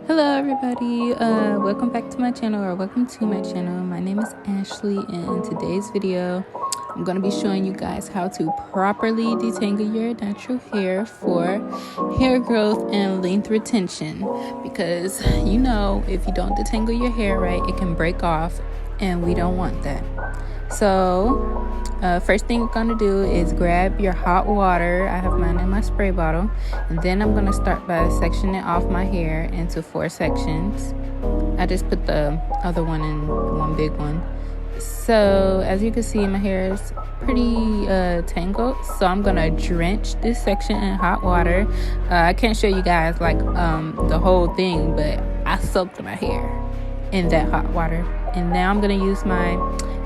Hello everybody, welcome back to my channel, or welcome to my channel. My name is Ashley, and in today's video I'm going to be showing you guys how to properly detangle your natural hair for hair growth and length retention, because you know, if you don't detangle your hair right, it can break off, and we don't want that. So first thing you're going to do is grab your hot water. I have mine in my spray bottle, and then I'm going to start by sectioning off my hair into 4 sections. I just put the other one in one big one. So as you can see, my hair is pretty tangled, so I'm gonna drench this section in hot water. I can't show you guys like the whole thing, but I soaked my hair in that hot water, and now I'm gonna use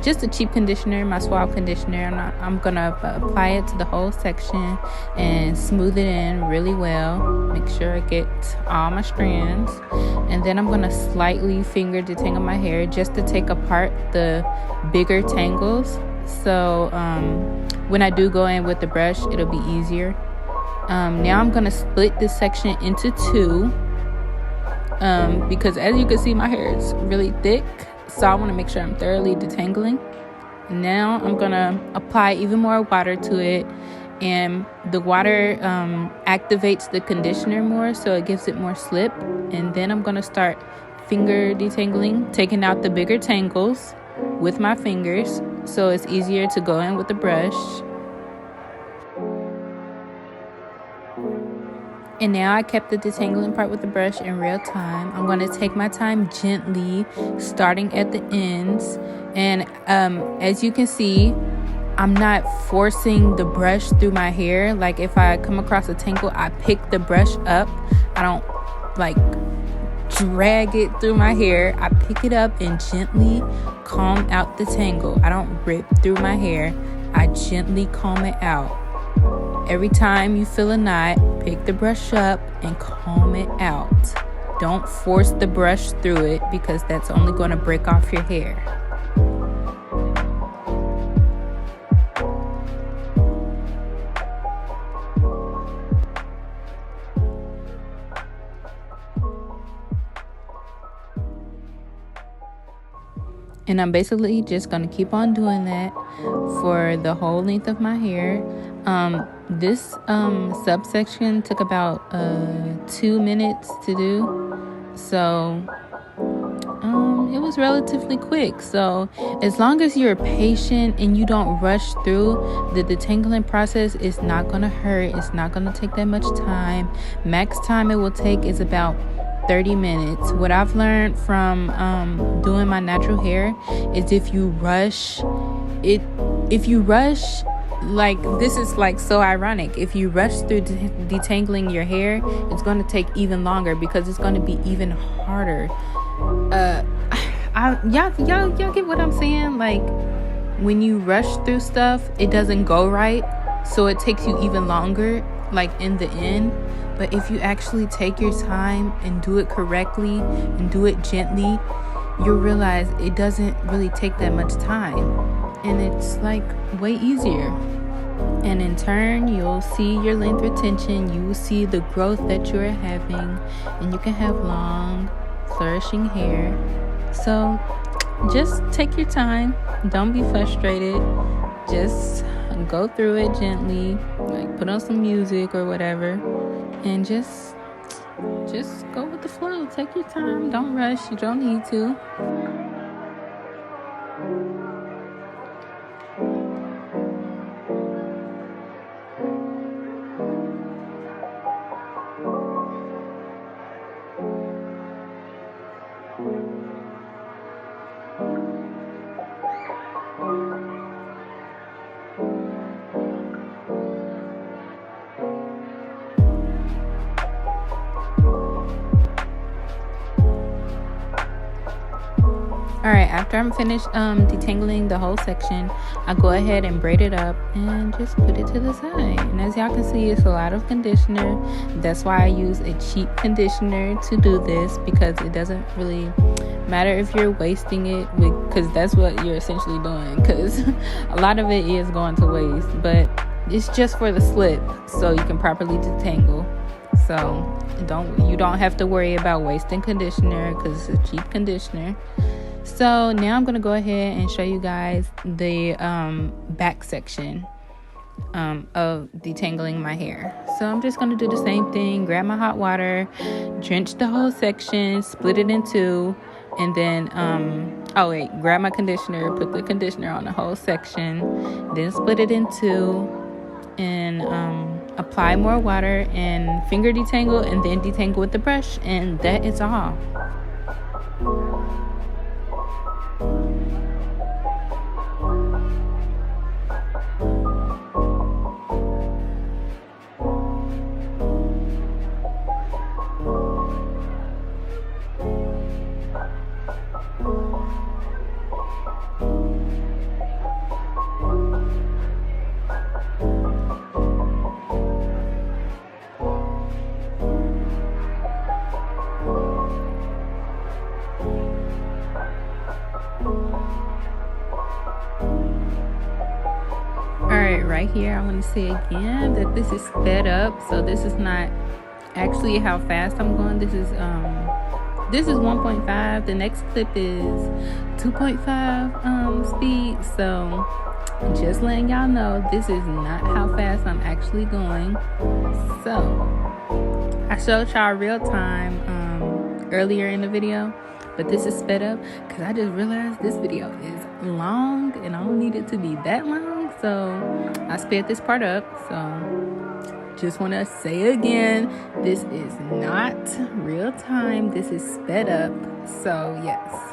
just a cheap conditioner, my Suave conditioner, and I'm gonna apply it to the whole section and smooth it in really well. Make sure I get all my strands, and then I'm gonna slightly finger detangle my hair just to take apart the bigger tangles. So when I do go in with the brush, it'll be easier. Now I'm gonna split this section into 2 because as you can see, my hair is really thick. So I want to make sure I'm thoroughly detangling. Now I'm going to apply even more water to it. And the water activates the conditioner more, so it gives it more slip. And then I'm going to start finger detangling, taking out the bigger tangles with my fingers, so it's easier to go in with the brush. And now I kept the detangling part with the brush in real time. I'm going to take my time gently, starting at the ends. And as you can see, I'm not forcing the brush through my hair. Like if I come across a tangle, I pick the brush up. I don't like drag it through my hair. I pick it up and gently comb out the tangle. I don't rip through my hair. I gently comb it out. Every time you feel a knot, pick the brush up and comb it out. Don't force the brush through it, because that's only going to break off your hair. And I'm basically just going to keep on doing that for the whole length of my hair. This subsection took about 2 minutes to do, so it was relatively quick. So as long as you're patient and you don't rush through the detangling process, it's not going to hurt. It's not going to take that much time. Max time it will take is about 30 minutes. What I've learned from doing my natural hair is if you rush, like, this is like so ironic. If you rush through detangling your hair, it's going to take even longer, because it's going to be even harder. Y'all get what I'm saying? Like, when you rush through stuff, it doesn't go right, so it takes you even longer, like in the end. But if you actually take your time and do it correctly and do it gently, you'll realize it doesn't really take that much time, and it's like way easier. And in turn, you'll see your length retention. You will see the growth that you're having, and you can have long, flourishing hair. So just take your time. Don't be frustrated. Just go through it gently, like put on some music or whatever, and just go with the flow. Take your time. Don't rush. You don't need to. Alright, after I'm finished detangling the whole section, I go ahead and braid it up and just put it to the side. And as y'all can see, it's a lot of conditioner. That's why I use a cheap conditioner to do this, because it doesn't really matter if you're wasting it, because that's what you're essentially doing, because a lot of it is going to waste, but it's just for the slip so you can properly detangle. so you don't have to worry about wasting conditioner because it's a cheap conditioner. So now I'm gonna go ahead and show you guys the back section of detangling my hair. So I'm just gonna do the same thing. Grab my hot water, drench the whole section, split it in two, and then grab my conditioner, put the conditioner on the whole section, then split it in two, and apply more water and finger detangle, and then detangle with the brush, and that is all. Right here, I want to say again that this is sped up, so this is not actually how fast I'm going. This is 1.5. The next clip is 2.5 speed. So just letting y'all know, this is not how fast I'm actually going. So I showed y'all real time earlier in the video, but this is sped up because I just realized this video is long and I don't need it to be that long. So I sped this part up. So just want to say again, this is not real time. This is sped up. So yes.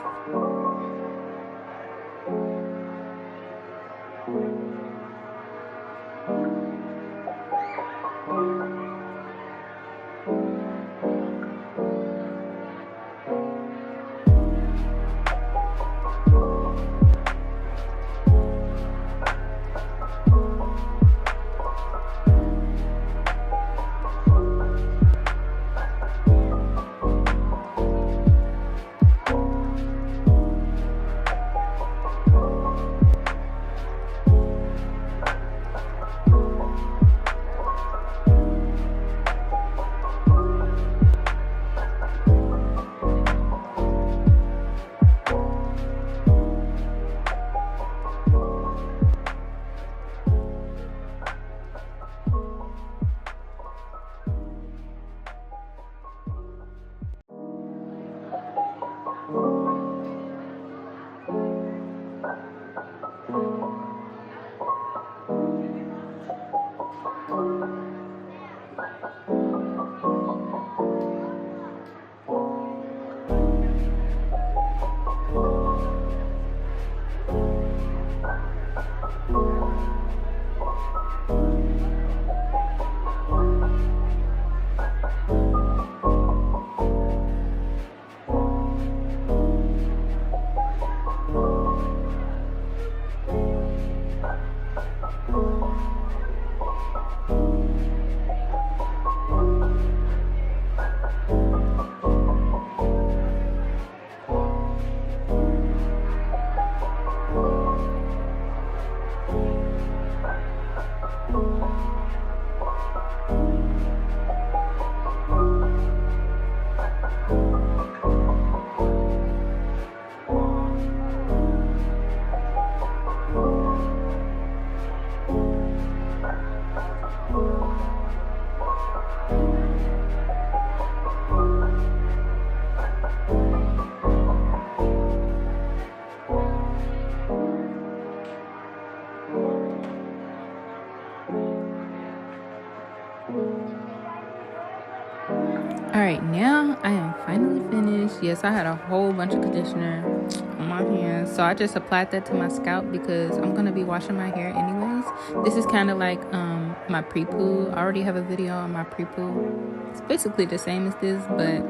Alright, now I am finally finished. Yes, I had a whole bunch of conditioner on my hands, so I just applied that to my scalp because I'm going to be washing my hair anyways. This is kind of like my prepoo. I already have a video on my prepoo. It's basically the same as this, but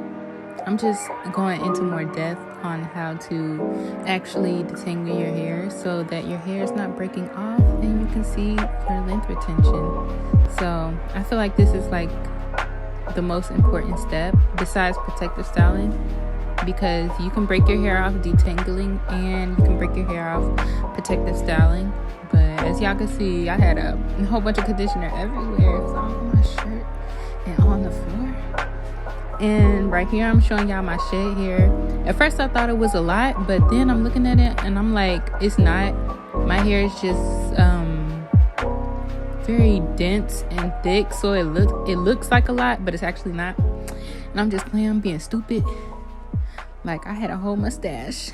I'm just going into more depth on how to actually detangle your hair so that your hair is not breaking off and you can see your length retention. So I feel like this is like the most important step besides protective styling, because you can break your hair off detangling and you can break your hair off protective styling. But as y'all can see, I had a whole bunch of conditioner everywhere. It's all on my shirt and on the floor. And right here I'm showing y'all my shed hair. At first I thought it was a lot, but then I'm looking at it and I'm like, it's not. My hair is just very dense and thick, so it looks like a lot, but it's actually not. And I'm just playing, I'm being stupid. Like, I had a whole mustache.